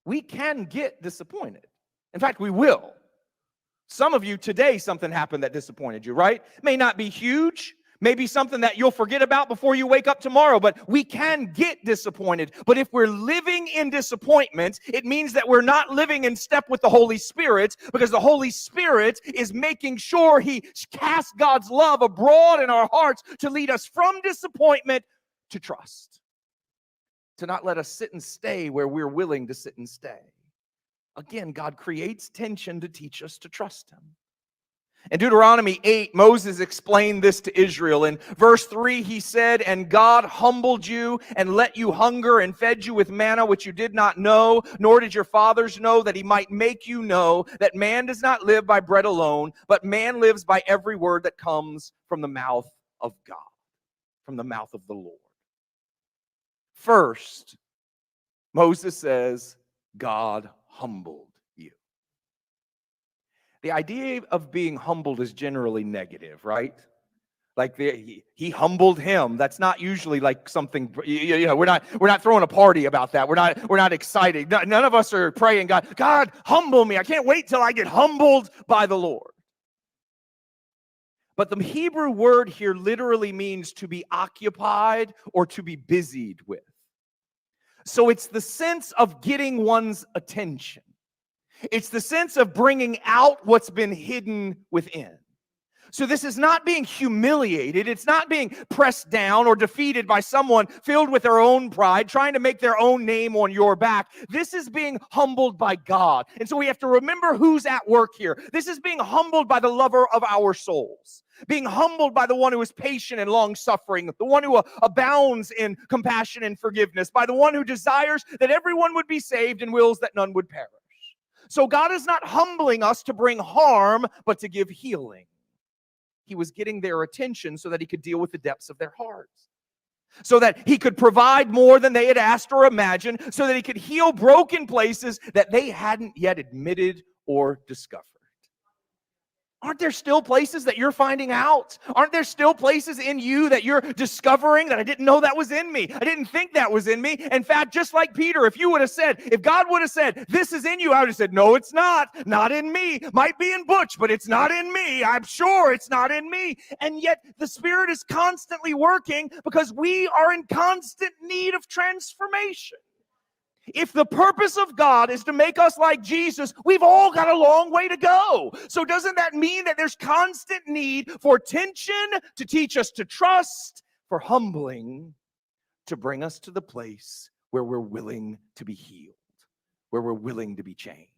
we can get disappointed. In fact, we will. Some of you today, something happened that disappointed you, right? May not be huge, maybe something that you'll forget about before you wake up tomorrow, but we can get disappointed. But if we're living in disappointment, it means that we're not living in step with the Holy Spirit, because the Holy Spirit is making sure He casts God's love abroad in our hearts to lead us from disappointment to trust, to not let us sit and stay where we're willing to sit and stay. Again, God creates tension to teach us to trust Him. In Deuteronomy 8, Moses explained this to Israel. In verse 3, he said, "And God humbled you and let you hunger and fed you with manna which you did not know, nor did your fathers know, that He might make you know that man does not live by bread alone, but man lives by every word that comes from the mouth of God," from the mouth of the Lord. First, Moses says, God humbled you. The idea of being humbled is generally negative, right? Like he humbled him. That's not usually like something, we're not throwing a party about that. We're not excited. None of us are praying, God, humble me. I can't wait till I get humbled by the Lord. But the Hebrew word here literally means to be occupied or to be busied with. So it's the sense of getting one's attention. It's the sense of bringing out what's been hidden within. So this is not being humiliated. It's not being pressed down or defeated by someone filled with their own pride, trying to make their own name on your back. This is being humbled by God. And so we have to remember who's at work here. This is being humbled by the lover of our souls. Being humbled by the one who is patient and long-suffering, the one who abounds in compassion and forgiveness, by the one who desires that everyone would be saved and wills that none would perish. So God is not humbling us to bring harm, but to give healing. He was getting their attention so that He could deal with the depths of their hearts, so that He could provide more than they had asked or imagined, so that He could heal broken places that they hadn't yet admitted or discovered. Aren't there still places that you're finding out? Aren't there still places in you that you're discovering that I didn't know that was in me? I didn't think that was in me. In fact, just like Peter, if God would have said, this is in you, I would have said, no, it's not in me. Might be in Butch, but it's not in me. I'm sure it's not in me. And yet the Spirit is constantly working because we are in constant need of transformation. If the purpose of God is to make us like Jesus, we've all got a long way to go. So doesn't that mean that there's constant need for tension to teach us to trust, for humbling to bring us to the place where we're willing to be healed, where we're willing to be changed?